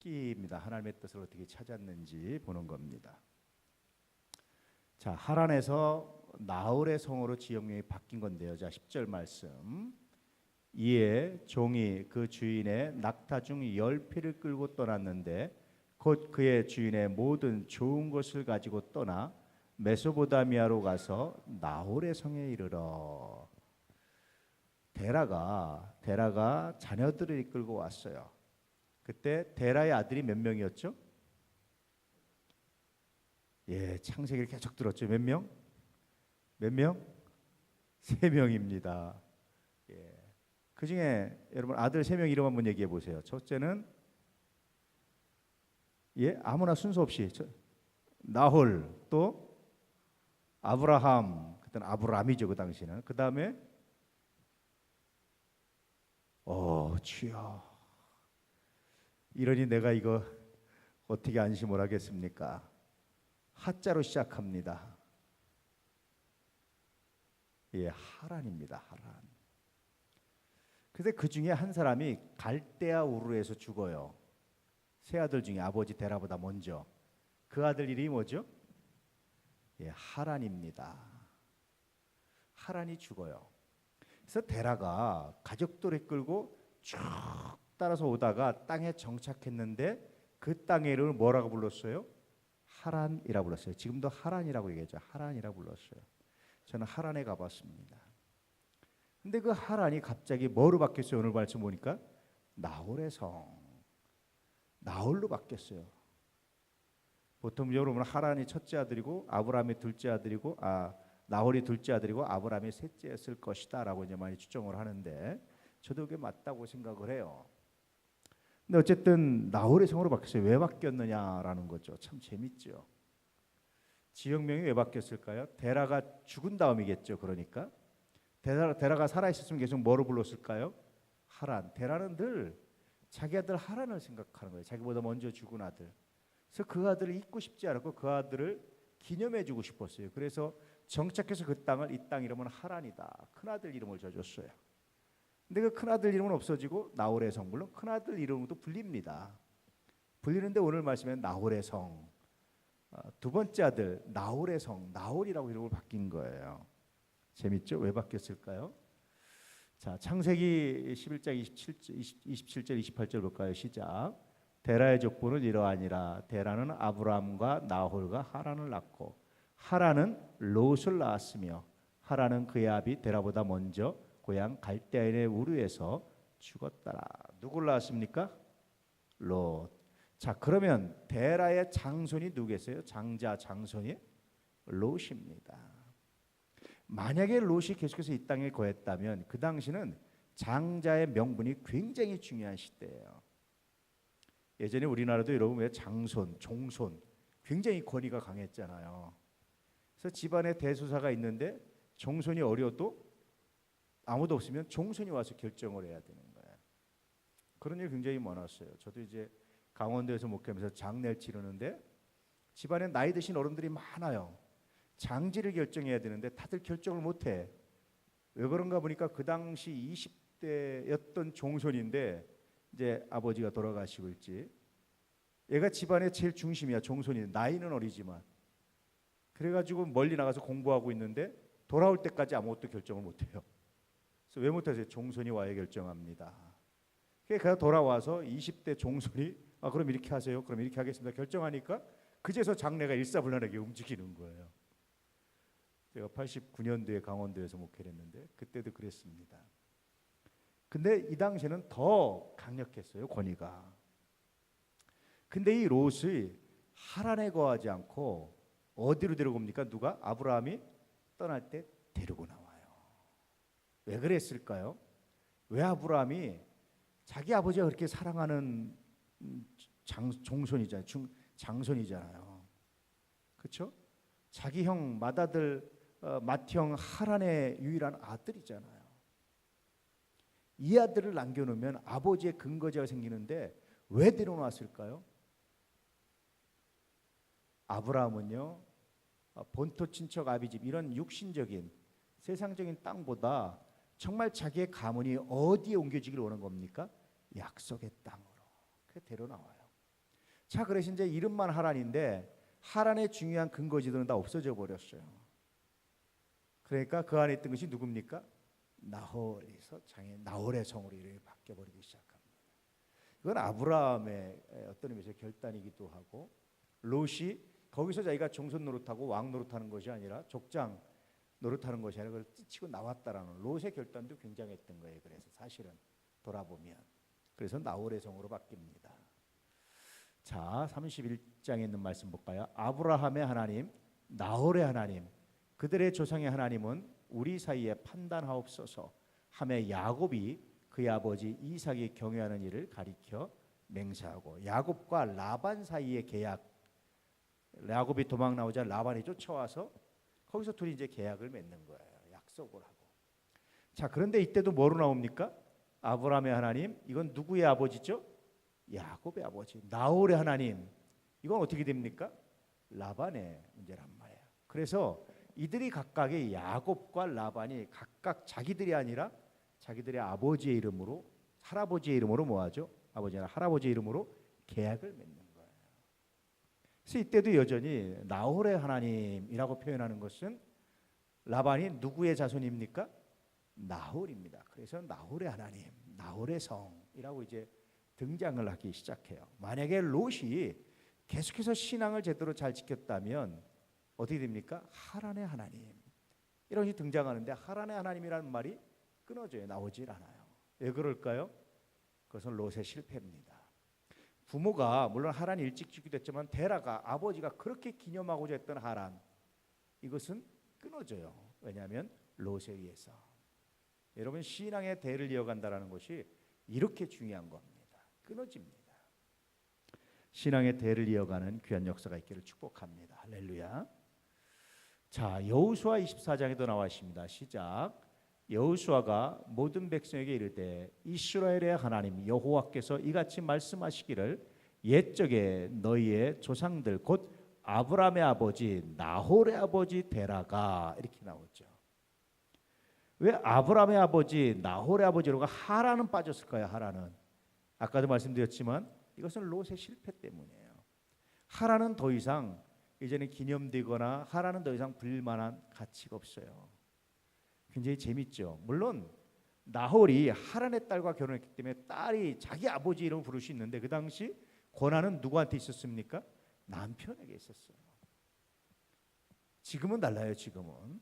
찾기입니다. 하나님의 뜻을 어떻게 찾았는지 보는 겁니다. 자, 하란에서 나홀의 성으로 지역명이 바뀐 건데요. 자, 10절 말씀. 이에 종이 그 주인의 낙타 중 10匹을 끌고 떠났는데 곧 그의 주인의 모든 좋은 것을 가지고 떠나 메소보다미아로 가서 나홀의 성에 이르러. 데라가 자녀들을 이끌고 왔어요. 그때 데라의 아들이 몇 명이었죠? 예, 창세기를 계속 들었죠. 몇 명? 몇 명? 3명입니다. 예. 그 중에 여러분 아들 3명 이름 한번 얘기해 보세요. 첫째는 예, 아무나 순서 없이 나홀, 또 아브라함, 그때는 아브람이죠 그 당시는. 그 다음에 주여, 이러니 내가 이거 어떻게 안심을 하겠습니까? 하자로 시작합니다. 예, 하란입니다. 하란. 근데 그 중에 한 사람이 갈대아 우르에서 죽어요. 세 아들 중에 아버지 데라보다 먼저. 그 아들 이름이 뭐죠? 예, 하란입니다. 하란이 죽어요. 그래서 데라가 가족들을 끌고 쭉 따라서 오다가 땅에 정착했는데 그 땅의 이름을 뭐라고 불렀어요? 하란이라고 불렀어요. 지금도 하란이라고 얘기하죠. 하란이라고 불렀어요. 저는 하란에 가봤습니다. 근데 그 하란이 갑자기 뭐로 바뀌었어요? 오늘 말씀 보니까 나홀의 성, 나홀로 바뀌었어요. 보통 여러분 하란이 첫째 아들이고 아브라함이 둘째 아들이고 나홀이 둘째 아들이고 아브라함이 셋째였을 것이다라고 이제 많이 추정을 하는데 저도 그게 맞다고 생각을 해요. 근데 어쨌든 나홀의 성으로 바뀌었어요. 왜 바뀌었느냐라는 거죠. 참 재밌죠. 지역명이 왜 바뀌었을까요? 데라가 죽은 다음이겠죠. 그러니까 데라가 살아 있었으면 계속 뭐로 불렀을까요? 하란. 데라는 늘 자기 아들 하란을 생각하는 거예요. 자기보다 먼저 죽은 아들. 그래서 그 아들을 잊고 싶지 않았고 그 아들을 기념해주고 싶었어요. 그래서 정착해서 그 땅을, 이 땅 이름은 하란이다. 큰 아들 이름을 줘줬어요. 근데 그 큰 아들 이름은 없어지고 나홀의 성, 물론 큰 아들 이름도 불립니다. 불리는데 오늘 말씀에 나홀의 성, 두 번째 아들 나홀의 성, 나홀이라고 이름을 바뀐 거예요. 재밌죠? 왜 바뀌었을까요? 자, 창세기 11장 27절 28절 볼까요? 시작. 데라의 족보는 이러하니라. 데라는 아브람과 나홀과 하란을 낳고 하란은 롯을 낳았으며 하란은 그의 아비 데라보다 먼저 고향 갈대아인의 우르에서 죽었더라. 누굴 낳았습니까? 롯. 자, 그러면 데라의 장손이 누구겠어요? 장자 장손이 롯입니다. 만약에 롯이 계속해서 이 땅에 거했다면 그 당시는 장자의 명분이 굉장히 중요한 시대예요. 예전에 우리나라도 여러분 왜 장손, 종손 굉장히 권위가 강했잖아요. 그래서 집안에 대소사가 있는데 종손이 어려도 아무도 없으면 종손이 와서 결정을 해야 되는 거예요. 그런 일이 굉장히 많았어요. 저도 이제 강원도에서 목회하면서 장례를 치르는데 집안에 나이 드신 어른들이 많아요. 장지를 결정해야 되는데 다들 결정을 못해. 왜 그런가 보니까 그 당시 20대였던 종손인데 이제 아버지가 돌아가시고 있지. 얘가 집안의 제일 중심이야. 종손이 나이는 어리지만. 그래가지고 멀리 나가서 공부하고 있는데 돌아올 때까지 아무것도 결정을 못해요. 그래서 왜 못하세요? 종손이 와야 결정합니다. 그래서 돌아와서 20대 종손이 그럼 이렇게 하세요. 그럼 이렇게 하겠습니다. 결정하니까 그제서 장례가 일사불란하게 움직이는 거예요. 제가 89년도에 강원도에서 목회를 했는데 그때도 그랬습니다. 근데 이 당시에는 더 강력했어요. 권위가. 근데 이 롯이 하란에 거하지 않고 어디로 데려옵니까? 누가? 아브라함이 떠날 때 데리고 나와요. 왜 그랬을까요? 왜 아브라함이 자기 아버지가 그렇게 사랑하는 종손이잖아요. 장손이잖아요. 그렇죠? 자기 형 맏아들 맏형 하란의 유일한 아들이잖아요. 이 아들을 남겨놓으면 아버지의 근거지가 생기는데 왜 데려놨을까요? 아브라함은요, 본토 친척 아비집 이런 육신적인 세상적인 땅보다 정말 자기의 가문이 어디에 옮겨지기를 원한 겁니까? 약속의 땅으로. 그래서 데려나와요. 자, 그래서 이제 이름만 하란인데 하란의 중요한 근거지들은 다 없어져 버렸어요. 그러니까 그 안에 있던 것이 누굽니까? 나홀에서 장애 나홀의 성으로 이름이 바뀌어 버리기 시작합니다. 이건 아브라함의 어떤 의미에서 결단이기도 하고, 롯이 거기서 자기가 종손 노릇하고 왕 노릇하는 것이 아니라 족장 노릇하는 것이 아니라 그걸 찢치고 나왔다라는 롯의 결단도 굉장했던 거예요. 그래서 사실은 돌아보면 그래서 나홀의 성으로 바뀝니다. 자, 31장에 있는 말씀 볼까요? 아브라함의 하나님, 나홀의 하나님, 그들의 조상의 하나님은 우리 사이에 판단하옵소서 하며 야곱이 그의 아버지 이삭이 경외하는 일을 가리켜 맹세하고, 야곱과 라반 사이의 계약, 야곱이 도망 나오자 라반이 쫓아와서 거기서 둘이 이제 계약을 맺는 거예요. 약속을 하고. 자, 그런데 이때도 뭐로 나옵니까? 아브라함의 하나님, 이건 누구의 아버지죠? 야곱의 아버지. 나홀의 하나님, 이건 어떻게 됩니까? 라반의 문제란 말이에요. 그래서 이들이 각각의 야곱과 라반이 각각 자기들이 아니라 자기들의 아버지의 이름으로, 할아버지의 이름으로 뭐하죠? 아버지나 할아버지의 이름으로 계약을 맺는 거예요. 그래서 이때도 여전히 나홀의 하나님이라고 표현하는 것은 라반이 누구의 자손입니까? 나홀입니다. 그래서 나홀의 하나님, 나홀의 성이라고 이제 등장을 하기 시작해요. 만약에 롯이 계속해서 신앙을 제대로 잘 지켰다면 어떻게 됩니까? 하란의 하나님 이런 식으로 등장하는데, 하란의 하나님이라는 말이 끊어져요. 나오질 않아요. 왜 그럴까요? 그것은 롯의 실패입니다. 부모가 물론 하란이 일찍 죽기도 했지만 데라가 아버지가 그렇게 기념하고자 했던 하란, 이것은 끊어져요. 왜냐하면 롯에 의해서. 여러분, 신앙의 대를 이어간다는 것이 이렇게 중요한 겁니다. 끊어집니다. 신앙의 대를 이어가는 귀한 역사가 있기를 축복합니다. 할렐루야. 자, 여호수아 24장에도 나와 있습니다. 시작. 여호수아가 모든 백성에게 이르되 이스라엘의 하나님 여호와께서 이같이 말씀하시기를 옛적에 너희의 조상들 곧 아브라함의 아버지 나홀의 아버지 데라가, 이렇게 나오죠. 왜 아브라함의 아버지 나홀의 아버지로가 하란은 빠졌을까요? 하란은 아까도 말씀드렸지만 이것은 롯의 실패 때문이에요. 하란은 더 이상 이제는 기념되거나 하란은 더 이상 불릴만한 가치가 없어요. 굉장히 재밌죠. 물론 나홀이 하란의 딸과 결혼했기 때문에 딸이 자기 아버지 이름을 부를 수 있는데, 그 당시 권한은 누구한테 있었습니까? 남편에게 있었어요. 지금은 달라요. 지금은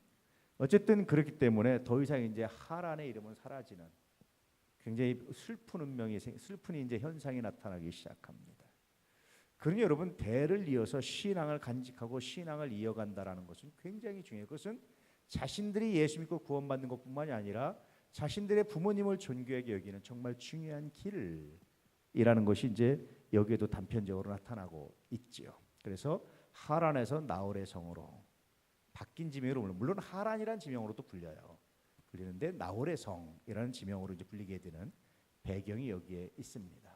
어쨌든 그렇기 때문에 더 이상 이제 하란의 이름은 사라지는 굉장히 슬픈 운명이, 슬픈 이제 현상이 나타나기 시작합니다. 그러니 여러분, 대를 이어서 신앙을 간직하고 신앙을 이어간다라는 것은 굉장히 중요해요. 그것은 자신들이 예수 믿고 구원받는 것뿐만이 아니라 자신들의 부모님을 존귀하게 여기는 정말 중요한 길이라는 것이 이제 여기에도 단편적으로 나타나고 있지요. 그래서 하란에서 나홀의 성으로 바뀐 지명으로, 물론 하란이라는 지명으로도 불리는데 나홀의 성이라는 지명으로 이제 불리게 되는 배경이 여기에 있습니다.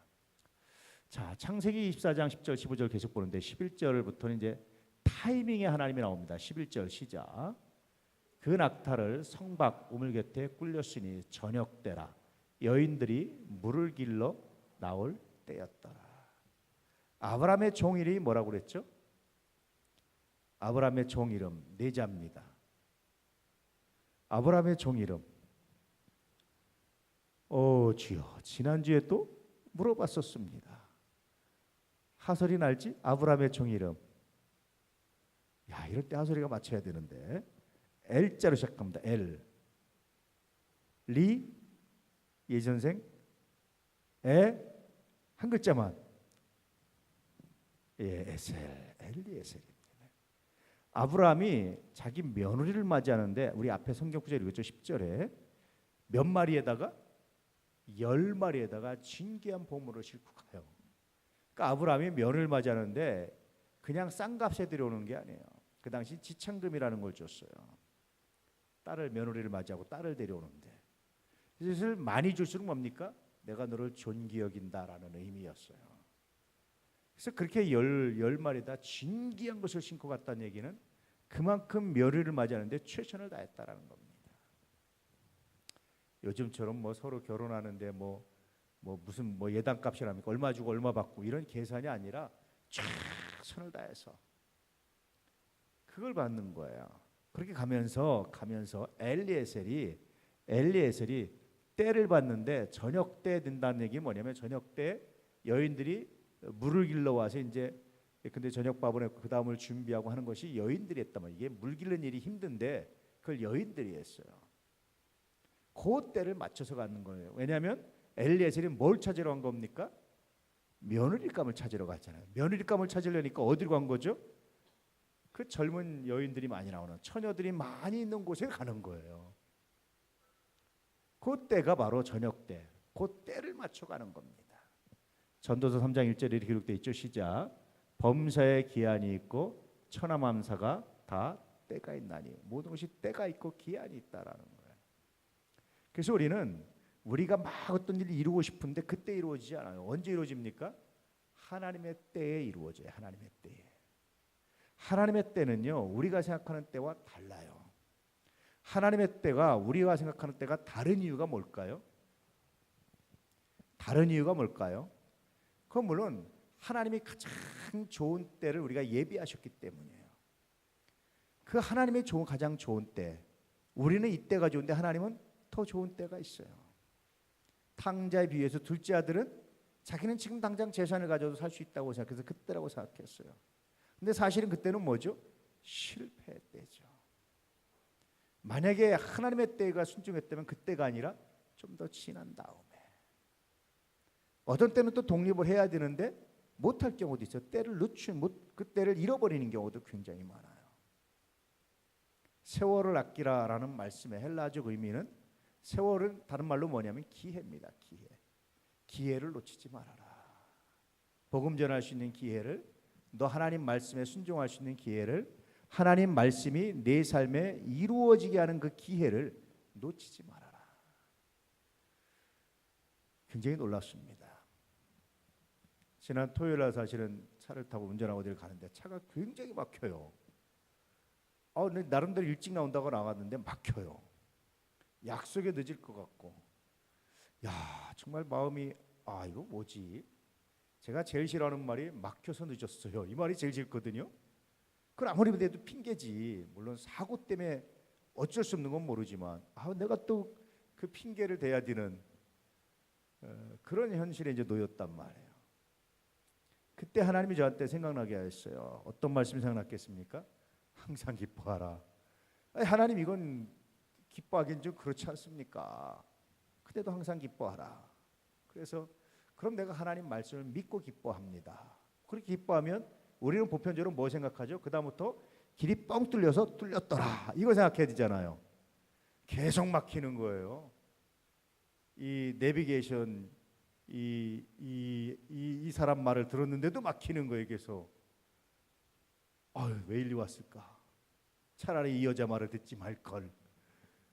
자, 창세기 24장 10절 15절 계속 보는데 11절부터는 이제 타이밍의 하나님이 나옵니다. 11절 시작. 그 낙타를 성박 우물 곁에 꿀렸으니 저녁 때라 여인들이 물을 길러 나올 때였더라. 아브라함의 종 이름이 뭐라고 그랬죠? 아브라함의 종 이름 네자입니다. 아브라함의 종 이름, 주여, 지난주에 또 물어봤었습니다. 하설이 날지? 아브라함의 종 이름. 야, 이럴 때 하설이가 맞춰야 되는데 L자로 시작합니다. L. 리, 예전생, 한 글자만. 에셀, 엘리에셀입니다. 아브라함이 자기 며느리를 맞이하는데, 우리 앞에 성경 구절 읽었죠? 10절에 몇 마리에다가 10마리에다가 진귀한 보물을 싣고 가요. 그러니까 아브라함이 며느리를 맞이하는데 그냥 싼값에 들여오는 게 아니에요. 그 당시 지참금이라는 걸 줬어요. 딸을, 며느리를 맞이하고 딸을 데려오는데 이것을 많이 줄수록 뭡니까? 내가 너를 존귀 여긴다라는 의미였어요. 그래서 그렇게 열 마리다 진귀한 것을 신고 갔다는 얘기는 그만큼 며느리를 맞이하는데 최선을 다했다라는 겁니다. 요즘처럼 뭐 서로 결혼하는데 뭐 무슨 예단값이랍니까? 얼마 주고 얼마 받고 이런 계산이 아니라 최선을 다해서 그걸 받는 거예요. 그렇게 가면서 엘리에셀이 때를 받는데 저녁 때 된다는 얘기 뭐냐면 저녁 때 여인들이 물을 길러 와서 이제 근데 저녁밥을 그 다음을 준비하고 하는 것이 여인들이 했단 말이에요. 이게 물 길는 일이 힘든데 그걸 여인들이 했어요. 그 때를 맞춰서 가는 거예요. 왜냐하면 엘리에셀이 뭘 찾으러 간 겁니까? 며느리감을 찾으러 갔잖아요. 며느리감을 찾으려니까 어디로 간 거죠? 그 젊은 여인들이 많이 나오는 처녀들이 많이 있는 곳에 가는 거예요. 그 때가 바로 저녁 때. 그 때를 맞춰 가는 겁니다. 전도서 3장 1절에 이렇게 기록되어 있죠. 시작. 범사에 기한이 있고 천하만사가 다 때가 있나니 모든 것이 때가 있고 기한이 있다라는 거예요. 그래서 우리가 막 어떤 일을 이루고 싶은데 그때 이루어지지 않아요. 언제 이루어집니까? 하나님의 때에 이루어져요. 하나님의 때에. 하나님의 때는요, 우리가 생각하는 때와 달라요. 하나님의 때가 우리가 생각하는 때가 다른 이유가 뭘까요? 다른 이유가 뭘까요? 그건 물론 하나님이 가장 좋은 때를 우리가 예비하셨기 때문이에요. 그 하나님의 가장 좋은 때, 우리는 이 때가 좋은데 하나님은 더 좋은 때가 있어요. 탕자에 비해서 둘째 아들은 자기는 지금 당장 재산을 가져도 살 수 있다고 생각해서 그때라고 생각했어요. 근데 사실은 그때는 뭐죠? 실패 때죠. 만약에 하나님의 때가 순종했다면 그때가 아니라 좀 더 지난 다음에 어떤 때는 또 독립을 해야 되는데 못할 경우도 있어요. 그 때를 잃어버리는 경우도 굉장히 많아요. 세월을 아끼라라는 말씀의 헬라적 의미는 세월은 다른 말로 뭐냐면 기회입니다. 기회를 놓치지 말아라. 복음 전할 수 있는 기회를, 너 하나님 말씀에 순종할 수 있는 기회를, 하나님 말씀이 내 삶에 이루어지게 하는 그 기회를 놓치지 말아라. 굉장히 놀랐습니다. 지난 토요일 날 사실은 차를 타고 운전하고 어디를 가는데 차가 굉장히 막혀요. 나름대로 일찍 나온다고 나갔는데 막혀요. 약속에 늦을 것 같고, 야 정말 마음이 이거 뭐지? 제가 제일 싫어하는 말이 막혀서 늦었어요. 이 말이 제일 싫거든요. 그건 아무리 해도 핑계지. 물론 사고 때문에 어쩔 수 없는 건 모르지만 내가 또 그 핑계를 대야 되는 그런 현실에 이제 놓였단 말이에요. 그때 하나님이 저한테 생각나게 하셨어요. 어떤 말씀이 생각났겠습니까? 항상 기뻐하라. 하나님 이건 기뻐하기는 좀 그렇지 않습니까? 그때도 항상 기뻐하라. 그래서 그럼 내가 하나님 말씀을 믿고 기뻐합니다. 그렇게 기뻐하면 우리는 보편적으로 뭐 생각하죠? 그 다음부터 길이 뻥 뚫려서 뚫렸더라 이거 생각해야 되잖아요. 계속 막히는 거예요. 이 내비게이션 이 사람 말을 들었는데도 막히는 거예요. 계속 왜 이리 왔을까? 차라리 이 여자 말을 듣지 말걸.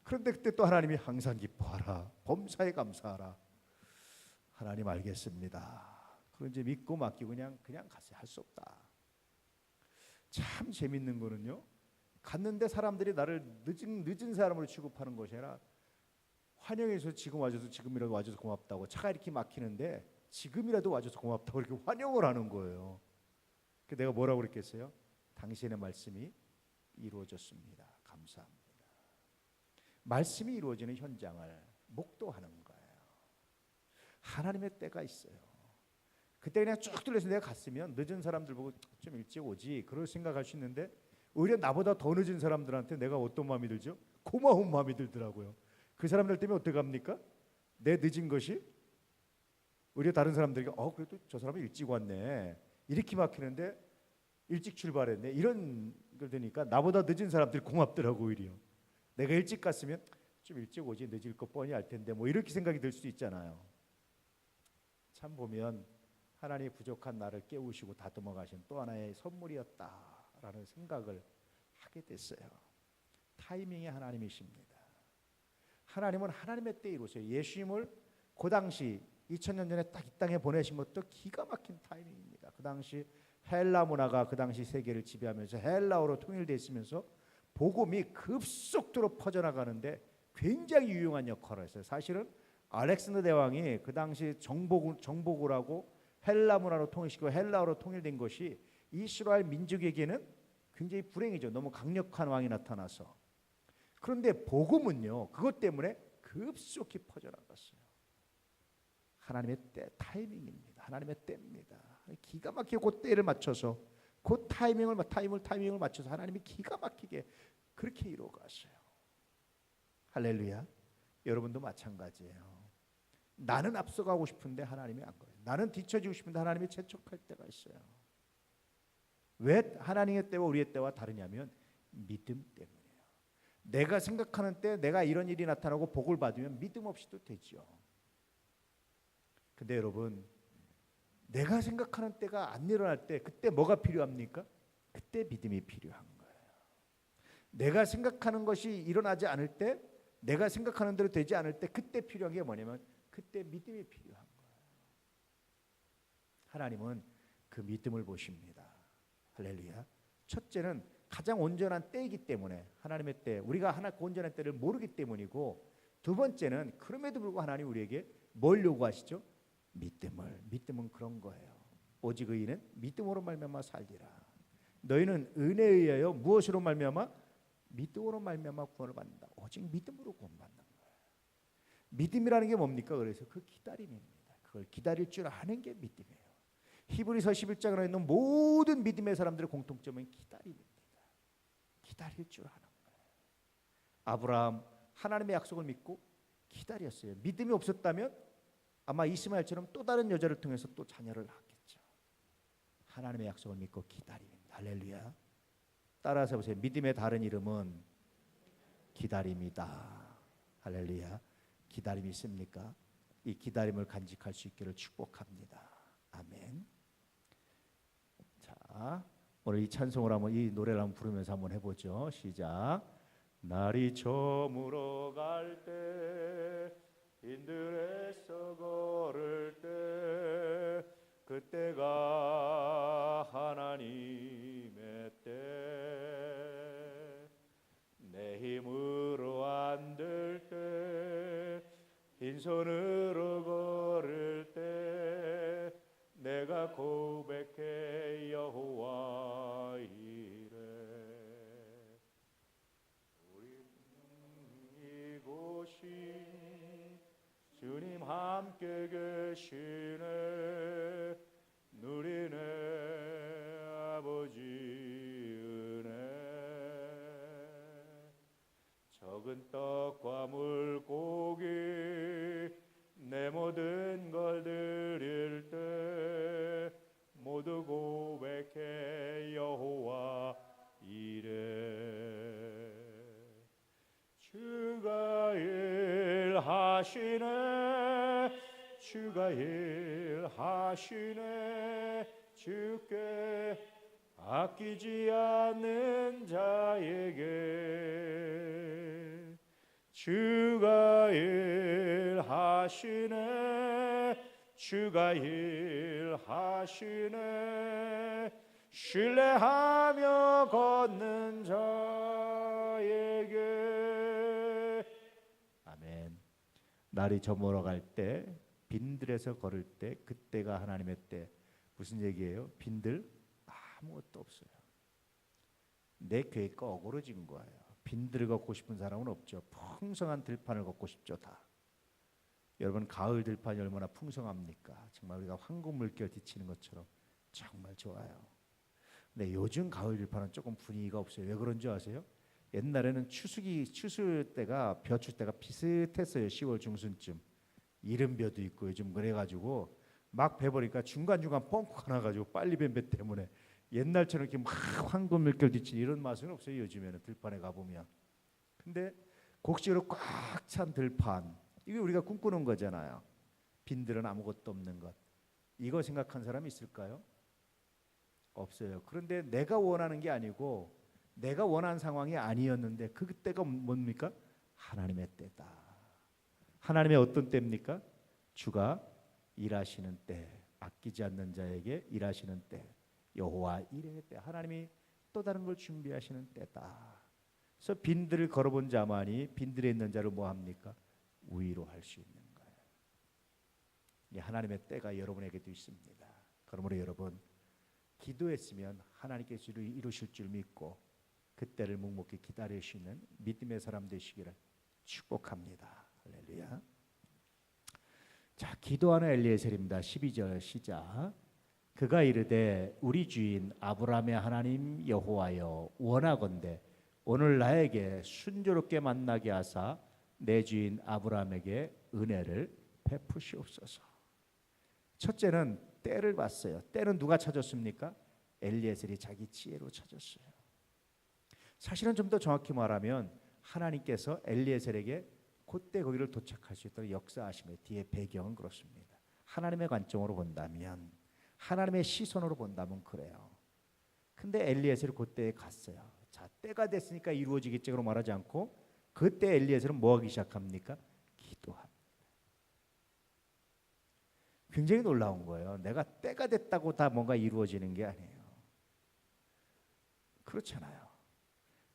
그런데 그때 또 하나님이 항상 기뻐하라. 범사에 감사하라. 하나님 알겠습니다. 그런 이제 믿고 맡기고 그냥 가세요. 할 수 없다. 참 재밌는 거는요. 갔는데 사람들이 나를 늦은 사람으로 취급하는 것이 아니라 환영해서 지금이라도 와줘서 고맙다고. 차가 이렇게 막히는데 지금이라도 와줘서 고맙다고 이렇게 환영을 하는 거예요. 그래서 내가 뭐라고 그랬겠어요? 당신의 말씀이 이루어졌습니다. 감사합니다. 말씀이 이루어지는 현장을 목도하는 거예요. 하나님의 때가 있어요. 그때 그냥 쭉 뚫려서 내가 갔으면 늦은 사람들 보고 좀 일찍 오지 그럴 생각할 수 있는데 오히려 나보다 더 늦은 사람들한테 내가 어떤 마음이 들죠? 고마운 마음이 들더라고요. 그 사람들 때문에 어떻게 합니까? 내 늦은 것이 오히려 다른 사람들에게 그래도 저 사람이 일찍 왔네. 이렇게 막히는데 일찍 출발했네. 이런 걸 되니까 나보다 늦은 사람들이 고맙더라고. 오히려 내가 일찍 갔으면 좀 일찍 오지 늦을 거 뻔히 알 텐데 뭐 이렇게 생각이 들 수도 있잖아요. 참 보면 하나님이 부족한 나를 깨우시고 다듬어 가신 또 하나의 선물이었다라는 생각을 하게 됐어요. 타이밍이 하나님이십니다. 하나님은 하나님의 때에 이루세요. 예수님을 그 당시 2000년 전에 딱 이 땅에 보내신 것도 기가 막힌 타이밍입니다. 그 당시 헬라 문화가 그 당시 세계를 지배하면서 헬라어로 통일되어 있으면서 복음이 급속도로 퍼져나가는데 굉장히 유용한 역할을 했어요. 사실은 알렉산더 대왕이 그 당시 정복을 하고 헬라 문화로 통일시키고 헬라어로 통일된 것이 이스라엘 민족에게는 굉장히 불행이죠. 너무 강력한 왕이 나타나서. 그런데 복음은요, 그것 때문에 급속히 퍼져나갔어요. 하나님의 때, 타이밍입니다. 하나님의 때입니다. 기가 막히게 그 때를 맞춰서 그 타이밍을 맞춰서 하나님이 기가 막히게 그렇게 이루어갔어요. 할렐루야. 여러분도 마찬가지예요. 나는 앞서가고 싶은데 하나님이 안 그래요. 나는 뒤처지고 싶은데 하나님이 재촉할 때가 있어요. 왜 하나님의 때와 우리의 때와 다르냐면 믿음 때문이에요. 내가 생각하는 때 내가 이런 일이 나타나고 복을 받으면 믿음 없이도 되죠. 근데 여러분, 내가 생각하는 때가 안 일어날 때 그때 뭐가 필요합니까? 그때 믿음이 필요한 거예요. 내가 생각하는 것이 일어나지 않을 때, 내가 생각하는 대로 되지 않을 때 그때 필요한 게 뭐냐면 그때 믿음이 필요한 거예요. 하나님은 그 믿음을 보십니다. 할렐루야. 첫째는 가장 온전한 때이기 때문에 하나님의 때, 우리가 하나 그 온전한 때를 모르기 때문이고, 두 번째는 그럼에도 불구하고 하나님 우리에게 뭘 요구하시죠? 믿음은 그런 거예요. 오직 의인은 믿음으로 말미암아 살리라. 너희는 은혜에 의하여 무엇으로 말미암아? 믿음으로 말미암아 구원을 받는다. 오직 믿음으로 구원받는 거예요. 믿음이라는 게 뭡니까? 그래서 그 기다림입니다. 그걸 기다릴 줄 아는 게 믿음이에요. 히브리서 11장에 있는 모든 믿음의 사람들의 공통점은 기다림입니다. 기다릴 줄 아는 거예요. 아브라함 하나님의 약속을 믿고 기다렸어요. 믿음이 없었다면 아마 이스마엘처럼 또 다른 여자를 통해서 또 자녀를 낳겠죠. 하나님의 약속을 믿고 기다림입니다. 할렐루야. 따라서 보세요. 믿음의 다른 이름은 기다림이다. 할렐루야. 기다림이 있습니까? 이 기다림을 간직할 수 있기를 축복합니다. 아멘. 자, 오늘 이 찬송을 한번, 이 노래를 한번 부르면서 한번 해보죠. 시작. 날이 저물어 갈 때, 빈들에서 걸을 때, 그때가 하나님의 때. 내 힘으로 안 될 때, 빈손으로 걸을 때, 내가 고백해 여호와 이래. 우리 이곳이 주님 함께 계시네. 누리네 아버지 은혜. 적은 떡과 물고기 내 모든 걸 드릴 때 모두 고백해 여호와 이래. 주가 일하시네. 주가 일하시네. 주께 아끼지 않는 자에게 주가 일하시네. 주가 일하시네. 신뢰하며 걷는 자에게. 아멘. 날이 저물어 갈 때, 빈들에서 걸을 때, 그때가 하나님의 때. 무슨 얘기예요? 빈들 아무것도 없어요. 내 계획과 어그러진 거예요. 빈들을 걷고 싶은 사람은 없죠. 풍성한 들판을 걷고 싶죠, 다. 여러분, 가을 들판이 얼마나 풍성합니까? 정말 우리가 황금 물결 비치는 것처럼 정말 좋아요. 근데 요즘 가을 들판은 조금 분위기가 없어요. 왜 그런 줄 아세요? 옛날에는 추수 때가, 벼출 때가 비슷했어요. 10월 중순쯤. 이른벼도 있고 요즘 그래가지고 막 베버리니까 중간중간 뻥커 나가지고 빨리 뱀배 때문에 옛날처럼 이렇게 막 황금 물결 비치는 이런 맛은 없어요. 요즘에는 들판에 가보면. 근데 곡식으로 꽉 찬 들판, 이게 우리가 꿈꾸는 거잖아요. 빈들은 아무것도 없는 것. 이거 생각한 사람이 있을까요? 없어요. 그런데 내가 원하는 게 아니고 내가 원하는 상황이 아니었는데 그 때가 뭡니까? 하나님의 때다. 하나님의 어떤 때입니까? 주가 일하시는 때, 아끼지 않는 자에게 일하시는 때, 여호와 이레의 때. 하나님이 또 다른 걸 준비하시는 때다. 그래서 빈들을 걸어본 자만이 빈들에 있는 자를 뭐 합니까? 위로할 수 있는 거예요. 이 하나님의 때가 여러분에게도 있습니다. 그러므로 여러분, 기도했으면 하나님께서 이루실 줄 믿고 그때를 묵묵히 기다리시는 믿음의 사람 되시기를 축복합니다. 할렐루야. 자, 기도하는 엘리에셀입니다. 12절 시작. 그가 이르되 우리 주인 아브라함의 하나님 여호와여, 원하건대 오늘 나에게 순조롭게 만나게 하사 내 주인 아브라함에게 은혜를 베푸시옵소서. 첫째는 때를 봤어요. 때는 누가 찾았습니까? 엘리에셀이 자기 지혜로 찾았어요. 사실은 좀 더 정확히 말하면 하나님께서 엘리에셀에게 그때 거기를 도착할 수 있도록 역사하심의 뒤에 배경은 그렇습니다. 하나님의 관점으로 본다면, 하나님의 시선으로 본다면 그래요. 근데 엘리에셀이 그때에 갔어요. 자, 때가 됐으니까 이루어지겠지로 말하지 않고 그때 엘리에셀은 뭐 하기 시작합니까? 기도합니다. 굉장히 놀라운 거예요. 내가 때가 됐다고 다 뭔가 이루어지는 게 아니에요. 그렇잖아요.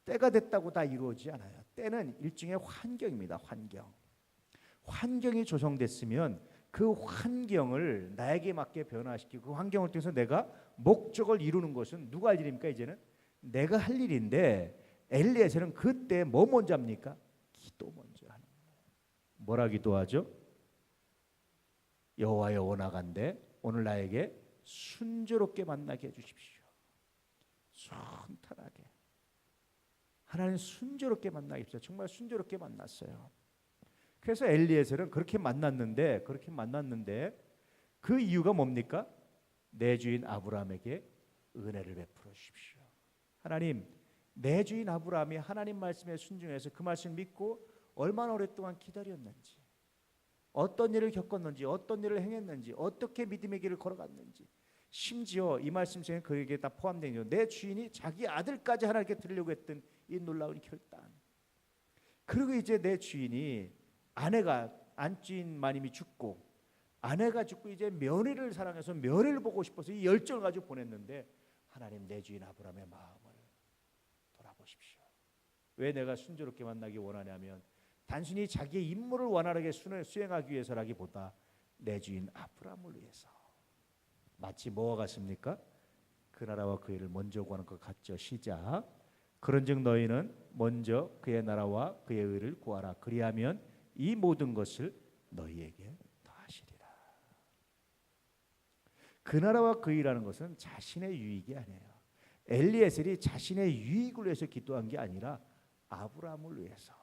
때가 됐다고 다 이루어지지 않아요. 때는 일종의 환경입니다. 환경이 조성됐으면 그 환경을 나에게 맞게 변화시키고 그 환경을 통해서 내가 목적을 이루는 것은 누가 할 일입니까? 이제는 내가 할 일인데 엘리에셀은 그때 뭐 먼저 합니까? 기도 먼저 하는 거예요. 뭐라 기도하죠? 여호와여, 원하건대 오늘 나에게 순조롭게 만나게 해주십시오. 순탄하게. 하나님 순조롭게 만나게 해주십시오. 정말 순조롭게 만났어요. 그래서 엘리에셀은 그렇게 만났는데 그 이유가 뭡니까? 내 주인 아브라함에게 은혜를 베풀어 주십시오. 하나님, 내 주인 아브라함이 하나님 말씀에 순종해서 그 말씀을 믿고 얼마나 오랫동안 기다렸는지, 어떤 일을 겪었는지, 어떤 일을 행했는지, 어떻게 믿음의 길을 걸어갔는지, 심지어 이 말씀 중에 그에게 다 포함되어 있는 내 주인이 자기 아들까지 하나님께 드리려고 했던 이 놀라운 결단. 그리고 이제 내 주인이 아내가 안주인 마님이 죽고 아내가 죽고 이제 며느리를 사랑해서 며느리를 보고 싶어서 이 열정을 가지고 보냈는데 하나님, 내 주인 아브라함의 마음을 돌아보십시오. 왜 내가 순조롭게 만나기 원하냐면 단순히 자기의 임무를 원활하게 수행하기 위해서라기보다 내 주인 아브라함을 위해서. 마치 뭐와 같습니까? 그 나라와 그 일을 먼저 구하는 것 같죠. 시작. 그런즉 너희는 먼저 그의 나라와 그의 의를 구하라. 그리하면 이 모든 것을 너희에게 더하시리라. 그 나라와 그 일이라는 것은 자신의 유익이 아니에요. 엘리에셀이 자신의 유익을 위해서 기도한 게 아니라 아브라함을 위해서.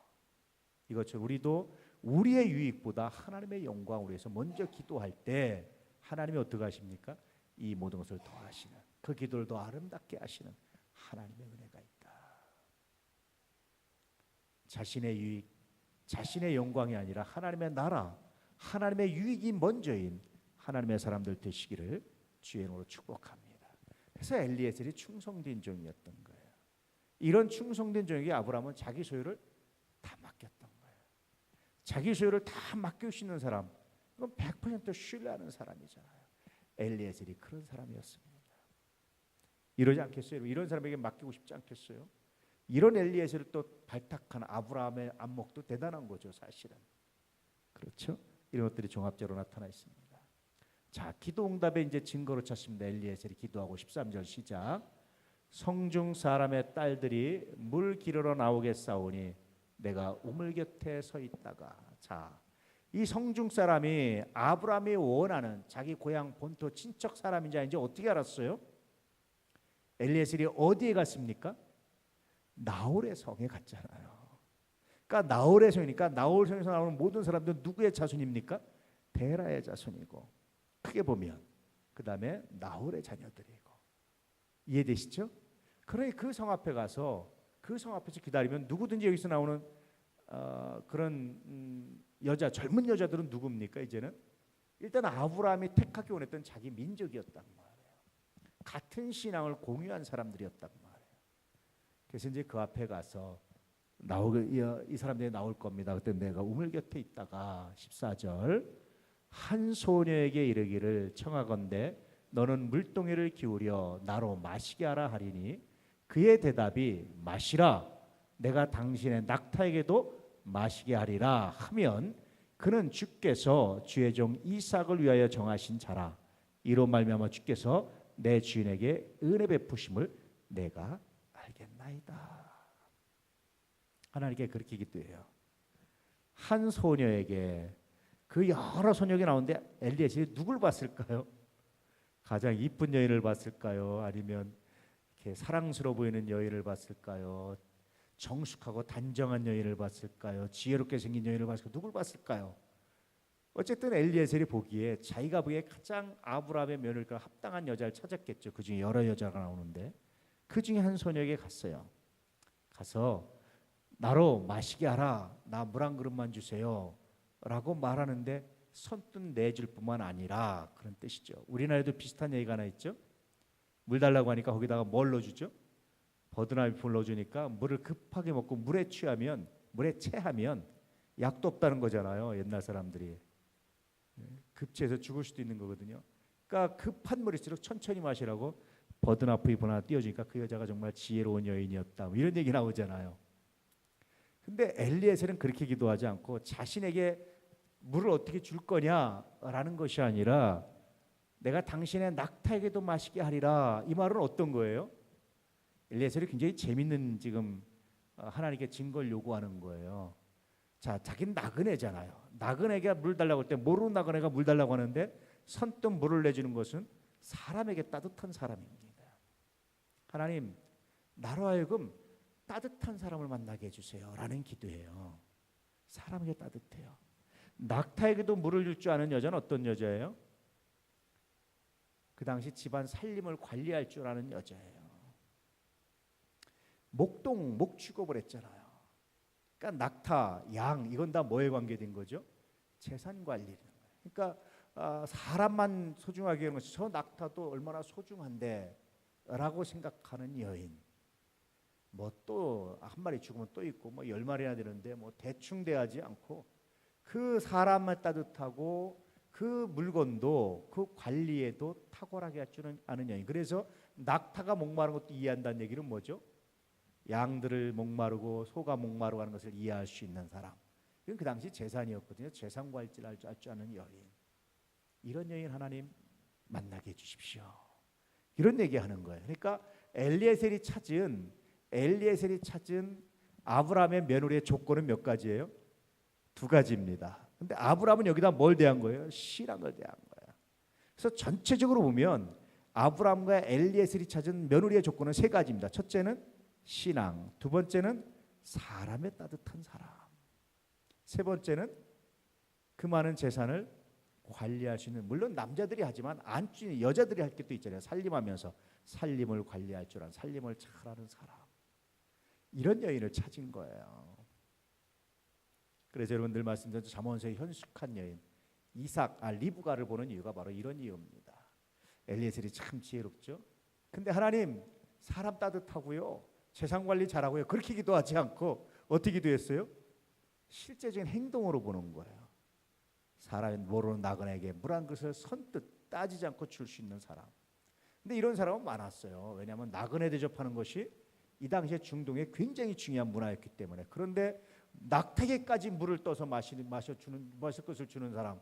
이것처럼 우리도 우리의 유익보다 하나님의 영광을 위해서 먼저 기도할 때 하나님이 어떻게 하십니까? 이 모든 것을 더하시는, 그 기도를 더 아름답게 하시는 하나님의 은혜가 있다. 자신의 유익, 자신의 영광이 아니라 하나님의 나라, 하나님의 유익이 먼저인 하나님의 사람들 되시기를 주의 이름으로 축복합니다. 그래서 엘리에셀이 충성된 종이었던 거예요. 이런 충성된 종에게 아브라함은 자기 소유를 다 맡겼던 거예요. 자기 소유를 다 맡겨주시는 사람, 그건 100% 신뢰하는 사람이잖아요. 엘리에셀이 그런 사람이었습니다. 이러지 않겠어요? 이런 사람에게 맡기고 싶지 않겠어요? 이런 엘리에셀을 또 발탁한 아브라함의 안목도 대단한 거죠, 사실은. 그렇죠? 이런 것들이 종합적으로 나타나 있습니다. 자, 기도 응답의 이제 증거로 찾습니다. 엘리에셀이 기도하고 13절 시작. 성중 사람의 딸들이 물 기르러 나오겠사오니 내가 우물 곁에 서 있다가. 자, 이 성중 사람이 아브라함이 원하는 자기 고향 본토 친척 사람인지 아닌지 어떻게 알았어요? 엘리에셀이 어디에 갔습니까? 나홀의 성에 갔잖아요. 그러니까 나홀의 성이니까 나홀 성에서 나오는 모든 사람들은 누구의 자손입니까? 데라의 자손이고, 크게 보면 그 다음에 나홀의 자녀들이고. 이해되시죠? 그러니 그 성 앞에 가서 그 성 앞에서 기다리면 누구든지 여기서 나오는 그런 여자, 젊은 여자들은 누굽니까? 이제는 일단 아브라함이 택하기 원했던 자기 민족이었단 말이에요. 같은 신앙을 공유한 사람들이었단 말이에요. 그래서 이제 그 앞에 가서 이 사람들이 나올 겁니다. 그때 내가 우물 곁에 있다가 14절 한 소녀에게 이르기를 청하건대 너는 물동이를 기울여 나로 마시게 하라 하리니 그의 대답이 마시라 내가 당신의 낙타에게도 마시게 하리라 하면 그는 주께서 주의 종 이삭을 위하여 정하신 자라. 이로 말미암아 주께서 내 주인에게 은혜 베푸심을 내가 알겠나이다. 하나님께 그렇게 기도해요. 한 소녀에게 그 여러 소녀가 나오는데 엘리에셀이 누굴 봤을까요? 가장 이쁜 여인을 봤을까요? 아니면 이렇게 사랑스러워 보이는 여인을 봤을까요? 정숙하고 단정한 여인을 봤을까요? 지혜롭게 생긴 여인을 봤을까요? 누굴 봤을까요? 어쨌든 엘리에셀이 보기에 자기가 보기에 가장 아브라함의 며느리가 합당한 여자를 찾았겠죠. 그 중에 여러 여자가 나오는데 그 중에 한 소녀에게 갔어요. 가서 나로 마시게 하라. 나 물 한 그릇만 주세요. 라고 말하는데 선뜻 내줄 뿐만 아니라 그런 뜻이죠. 우리나라에도 비슷한 얘기가 하나 있죠. 물 달라고 하니까 거기다가 뭘 넣어주죠? 버드나이프를 넣어주니까 물을 급하게 먹고 물에 체하면 약도 없다는 거잖아요. 옛날 사람들이. 급체해서 죽을 수도 있는 거거든요. 그러니까 급한 물일수록 천천히 마시라고 버드나이프 하나 띄워주니까 그 여자가 정말 지혜로운 여인이었다. 뭐 이런 얘기 나오잖아요. 근데 엘리에셀은 그렇게 기도하지 않고 자신에게 물을 어떻게 줄 거냐라는 것이 아니라 내가 당신의 낙타에게도 마시게 하리라. 이 말은 어떤 거예요? 엘리에셀이 굉장히 재밌는 지금 하나님께 증거를 요구하는 거예요. 자, 자기는 나그네잖아요. 나그네가 물 달라고 할 때 모르는 나그네가 물 달라고 하는데 선뜻 물을 내주는 것은 사람에게 따뜻한 사람입니다. 하나님, 나로 하여금 따뜻한 사람을 만나게 해주세요 라는 기도예요. 사람에게 따뜻해요. 낙타에게도 물을 줄 줄 아는 여자는 어떤 여자예요? 그 당시 집안 살림을 관리할 줄 아는 여자예요. 목 취급을 했잖아요. 그러니까 낙타, 양 이건 다 뭐에 관계된 거죠? 재산 관리는. 그러니까 사람만 소중하게 하는 것이 저 낙타도 얼마나 소중한데 라고 생각하는 여인. 뭐 또 한 마리 죽으면 또 있고 뭐 10마리나 되는데 뭐 대충 대하지 않고 그 사람만 따뜻하고 그 물건도 그 관리에도 탁월하게 할 줄은 아는 여인. 그래서 낙타가 목마른 것도 이해한다는 얘기는 뭐죠? 양들을 목마르고 소가 목마르고 하는 것을 이해할 수 있는 사람. 이건 그 당시 재산이었거든요. 재산 관리를 할 줄 아는 여인. 이런 여인 하나님 만나게 해주십시오. 이런 얘기하는 거예요. 그러니까 엘리에셀이 찾은 아브라함의 며느리의 조건은 몇 가지예요? 2가지입니다. 근데 아브라함은 여기다 뭘 대한 거예요? 신앙을 대한 거예요. 그래서 전체적으로 보면 아브라함과 엘리에셀이 찾은 며느리의 조건은 3가지입니다. 첫째는 신앙, 두 번째는 사람의 따뜻한 사람, 세 번째는 그 많은 재산을 관리할 수 있는, 물론 남자들이 하지만 안주인 여자들이 할 것도 있잖아요. 살림하면서 살림을 관리할 줄 아는, 살림을 잘하는 사람. 이런 여인을 찾은 거예요. 그래서 여러분들 말씀드린 잠언서의 현숙한 여인 리브가를 보는 이유가 바로 이런 이유입니다. 엘리에셀이 참 지혜롭죠. 근데 하나님, 사람 따뜻하고요, 재산 관리 잘하고요, 그렇게 기도하지 않고 어떻게 기도했어요? 실제적인 행동으로 보는 거예요. 사람이 모르는 나그네에게 물 한 그릇을 선뜻 따지지 않고 줄 수 있는 사람. 근데 이런 사람은 많았어요. 왜냐하면 나그네 대접하는 것이 이 당시에 중동에 굉장히 중요한 문화였기 때문에. 그런데 낙타에게까지 물을 떠서 마실 것을 주는 사람,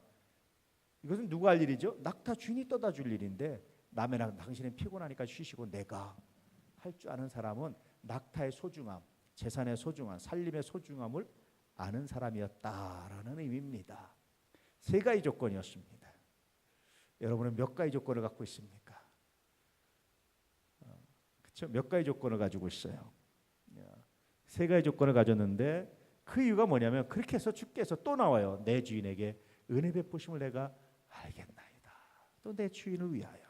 이것은 누가 할 일이죠? 낙타 주인이 떠다 줄 일인데, 남의 당신은 피곤하니까 쉬시고 내가 할 줄 아는 사람은 낙타의 소중함, 재산의 소중함, 살림의 소중함을 아는 사람이었다라는 의미입니다. 3가지 조건이었습니다. 여러분은 몇 가지 조건을 갖고 있습니까? 그렇죠? 몇 가지 조건을 가지고 있어요. 3가지 조건을 가졌는데 그 이유가 뭐냐면, 그렇게 해서 주께서 또 나와요. 내 주인에게 은혜 베푸심을 내가 알겠나이다. 또 내 주인을 위하여.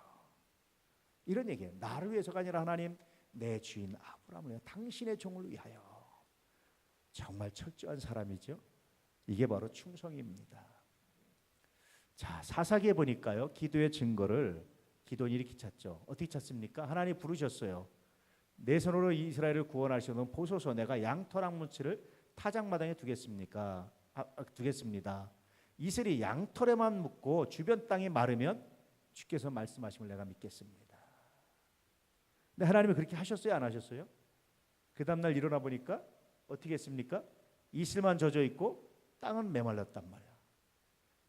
이런 얘기예요. 나를 위해서가 아니라 하나님, 내 주인 아브라함을 위하여, 당신의 종을 위하여. 정말 철저한 사람이죠. 이게 바로 충성입니다. 자, 사사기에 보니까요, 기도의 증거를 기도원이 이렇게 찾죠. 어떻게 찾습니까? 하나님 부르셨어요. 내 손으로 이스라엘을 구원하시는 보소서, 내가 양털 문치를 타작마당에 두겠습니다. 이슬이 양털에만 묻고 주변 땅이 마르면 주께서 말씀하심을 내가 믿겠습니다. 근데 하나님이 그렇게 하셨어요, 안 하셨어요? 그 다음날 일어나 보니까 어떻게 했습니까? 이슬만 젖어 있고 땅은 메말랐단 말이야.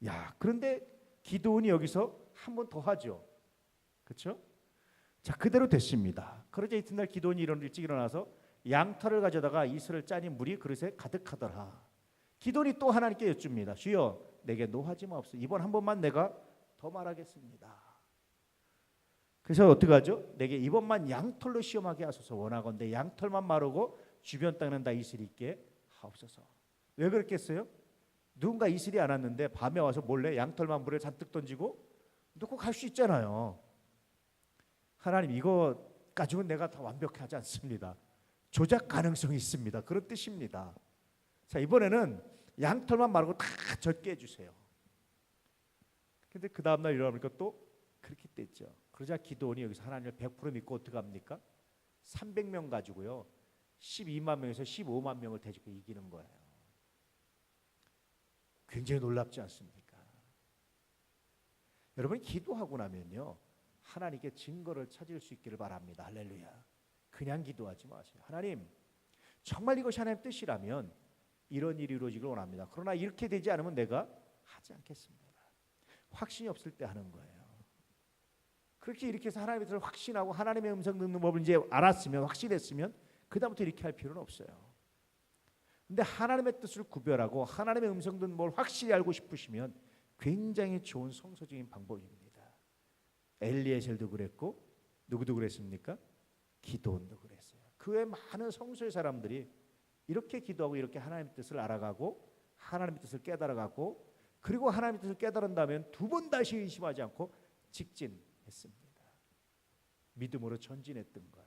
야, 그런데 기도원이 여기서 한 번 더 하죠. 그렇죠? 자, 그대로 됐습니다. 그러자 이튿날 기도원이 일찍 일어나서 양털을 가져다가 이슬을 짜니 물이 그릇에 가득하더라. 기도원이 또 하나님께 여쭙니다. 주여, 내게 노하지 마옵소서. 이번 한 번만 내가 더 말하겠습니다. 그래서 어떻게 하죠? 내게 이번만 양털로 시험하게 하소서. 원하건대 양털만 마르고 주변 땅은 다 이슬이 있게 하옵소서. 왜 그랬겠어요? 누군가 이슬이 안 왔는데 밤에 와서 몰래 양털만 물에 잔뜩 던지고 놓고 갈 수 있잖아요. 하나님, 이거 가지고는 내가 다 완벽하지 않습니다. 조작 가능성이 있습니다. 그런 뜻입니다. 자, 이번에는 양털만 마르고 다 젖게 해주세요. 근데 그 다음날 일어나니까 또 그렇게 됐죠. 그러자 기도원이 여기서 하나님을 100% 믿고 어떻게 합니까? 300명 가지고요 12만 명에서 15만 명을 대적해 이기는 거예요. 굉장히 놀랍지 않습니까? 여러분, 기도하고 나면요 하나님께 증거를 찾을 수 있기를 바랍니다. 할렐루야. 그냥 기도하지 마세요. 하나님, 정말 이것이 하나님의 뜻이라면 이런 일이 이루어지길 원합니다. 그러나 이렇게 되지 않으면 내가 하지 않겠습니다. 확신이 없을 때 하는 거예요. 그렇게 이렇게 해서 하나님의 뜻을 확신하고 하나님의 음성 듣는 법을 이제 알았으면, 확신했으면 그 다음부터 이렇게 할 필요는 없어요. 근데 하나님의 뜻을 구별하고 하나님의 음성 듣는 법을 확실히 알고 싶으시면 굉장히 좋은 성서적인 방법입니다. 엘리에셀도 그랬고 누구도 그랬습니까? 기도원도 그랬어요. 그 외 많은 성서의 사람들이 이렇게 기도하고 이렇게 하나님의 뜻을 알아가고 하나님의 뜻을 깨달아가고 그리고 하나님의 뜻을 깨달은다면 두 번 다시 의심하지 않고 직진했습니다. 믿음으로 전진했던 거예요.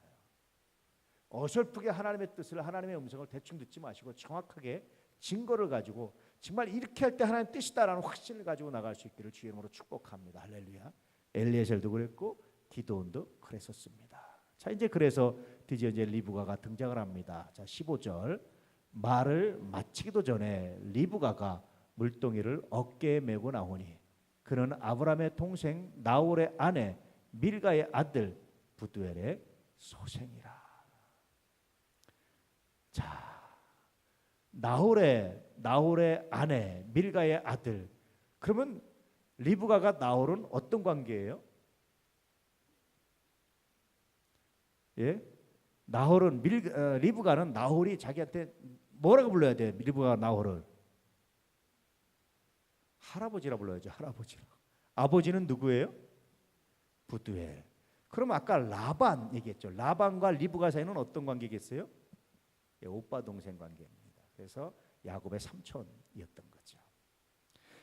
어설프게 하나님의 뜻을, 하나님의 음성을 대충 듣지 마시고 정확하게 증거를 가지고 정말 이렇게 할 때 하나님의 뜻이다라는 확신을 가지고 나갈 수 있기를 주의 이름으로 축복합니다. 할렐루야. 엘리에셀도 그랬고 기도원도 그랬었습니다. 자, 이제 그래서 드디어 이제 리브가가 등장을 합니다. 자, 15절. 말을 마치기도 전에 리브가가 물동이를 어깨에 메고 나오니 그는 아브라함의 동생 나홀의 아내 밀가의 아들 부두엘의 소생이라. 자, 나홀의 아내 밀가의 아들. 그러면 리브가가 나홀은 어떤 관계예요? 예? 나홀은 리브가는 나홀이 자기한테 뭐라고 불러야 돼? 리브가가 나홀을 할아버지라 불러야죠. 할아버지라. 아버지는 누구예요? 부두엘. 그럼 아까 라반 얘기했죠. 라반과 리브가 사이는 어떤 관계겠어요? 예, 오빠 동생 관계입니다. 그래서 야곱의 삼촌이었던 거죠.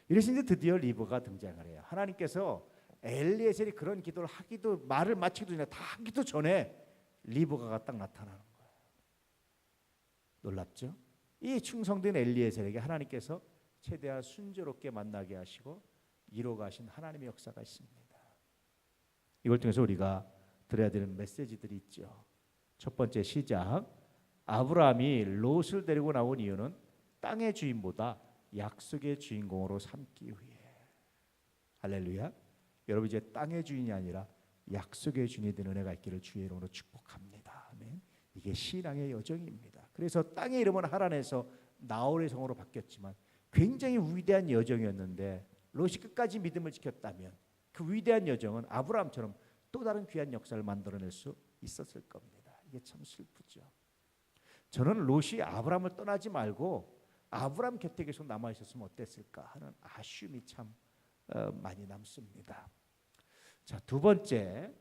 이래서 이제 드디어 리브가 등장을 해요. 하나님께서 엘리에셀이 그런 기도를 하기도 말을 마치기도 전에 다 하기도 전에 리브가가 딱 나타나는 거예요. 놀랍죠? 이 충성된 엘리에셀에게 하나님께서 최대한 순조롭게 만나게 하시고 이뤄가신 하나님의 역사가 있습니다. 이걸 통해서 우리가 들어야 되는 메시지들이 있죠. 첫 번째 시작. 아브라함이 롯을 데리고 나온 이유는 땅의 주인보다 약속의 주인공으로 삼기 위해. 할렐루야. 여러분, 이제 땅의 주인이 아니라 약속의 주인이 되는 은혜가 있기를 주의 이름으로 축복합니다. 아멘. 이게 신앙의 여정입니다. 그래서 땅의 이름은 하란에서 나홀의 성으로 바뀌었지만 굉장히 위대한 여정이었는데 롯이 끝까지 믿음을 지켰다면 그 위대한 여정은 아브라함처럼 또 다른 귀한 역사를 만들어낼 수 있었을 겁니다. 이게 참 슬프죠. 저는 롯이 아브라함을 떠나지 말고 아브라함 곁에 계속 남아 있었으면 어땠을까 하는 아쉬움이 참 많이 남습니다. 자, 두 번째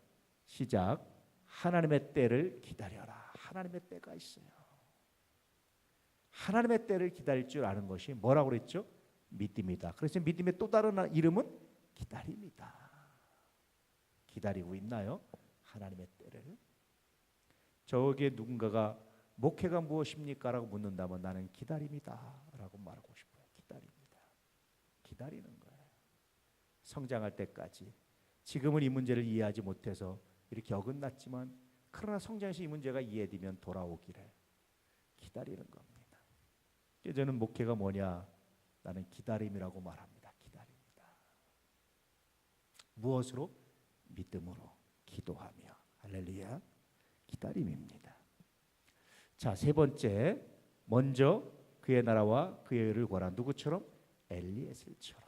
시작. 하나님의 때를 기다려라. 하나님의 때가 있어요. 하나님의 때를 기다릴 줄 아는 것이 뭐라고 그랬죠? 믿음이다. 그래서 믿음의 또 다른 이름은 기다림이다. 기다리고 있나요? 하나님의 때를. 저에게 누군가가 목회가 무엇입니까? 라고 묻는다면 나는 기다림이다 라고 말하고 싶어요. 기다립니다. 기다리는 거예요. 성장할 때까지. 지금은 이 문제를 이해하지 못해서 이렇게 어긋났지만 그러나 성장해서 이 문제가 이해되면 돌아오기를 기다리는 겁니다. 저는 목회가 뭐냐? 나는 기다림이라고 말합니다. 기다립니다. 무엇으로? 믿음으로, 기도하며. 할렐루야. 기다림입니다. 자, 세 번째, 먼저 그의 나라와 그의 의를 구하라. 누구처럼? 엘리에셀처럼.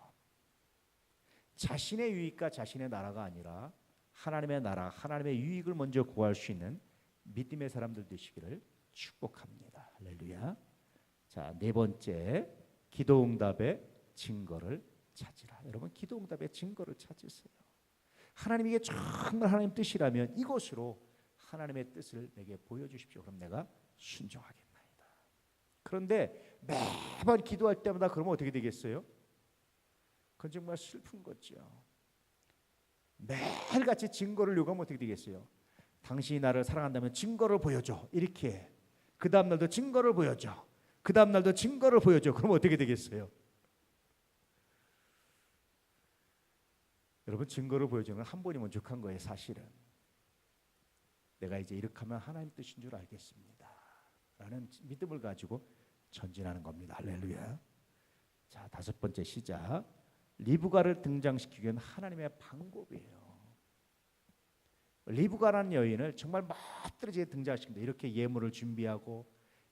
자신의 유익과 자신의 나라가 아니라 하나님의 나라, 하나님의 유익을 먼저 구할 수 있는 믿음의 사람들 되시기를 축복합니다. 할렐루야. 자, 네 번째, 기도응답의 증거를 찾으라. 여러분, 기도응답의 증거를 찾으세요. 하나님 이게 정말 하나님 뜻이라면 이것으로 하나님의 뜻을 내게 보여주십시오. 그럼 내가 순종하겠나이다. 그런데 매번 기도할 때마다 그러면 어떻게 되겠어요? 그건 정말 슬픈 거죠. 매일같이 증거를 요구하면 어떻게 되겠어요? 당신이 나를 사랑한다면 증거를 보여줘. 이렇게. 그 다음 날도 증거를 보여줘. 그 다음 날도 증거를 보여줘. 그럼 어떻게 되겠어요? 여러분, 증거를 보여주는 건 한 번이 만족한 거예요. 사실은 내가 이제 이렇게 하면 하나님 뜻인 줄 알겠습니다 라는 믿음을 가지고 전진하는 겁니다. 할렐루야. 자, 다섯 번째 시작. 리브가를 등장시키기 위한 하나님의 방법이에요. 리브가라는 여인을 정말 멋들어지게 등장시킵니다. 이렇게 예물을 준비하고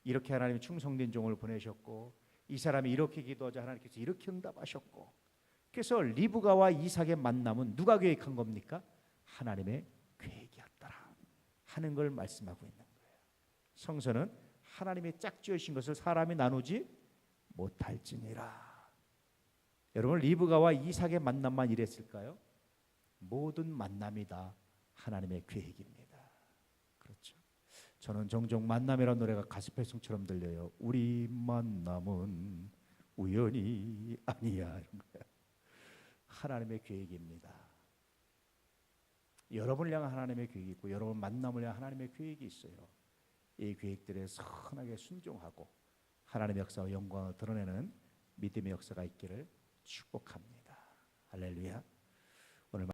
이렇게 하나님이 충성된 종을 보내셨고 이 사람이 이렇게 기도하자 하나님께서 이렇게 응답하셨고, 그래서 리브가와 이삭의 만남은 누가 계획한 겁니까? 하나님의 계획이었더라 하는 걸 말씀하고 있는 거예요. 성서는 하나님이 짝지으신 것을 사람이 나누지 못할지니라. 여러분, 리브가와 이삭의 만남만 이랬을까요? 모든 만남이 다 하나님의 계획입니다. 그렇죠. 저는 종종 만남이라는 노래가 가스펠송처럼 들려요. 우리 만남은 우연이 아니야. 이런 거예요. 하나님의 계획입니다. 여러분을 향한 하나님의 계획이 있고 여러분 만남을 향한 하나님의 계획이 있어요. 이 계획들에 선하게 순종하고 하나님의 역사와 영광을 드러내는 믿음의 역사가 있기를 축복합니다. 할렐루야.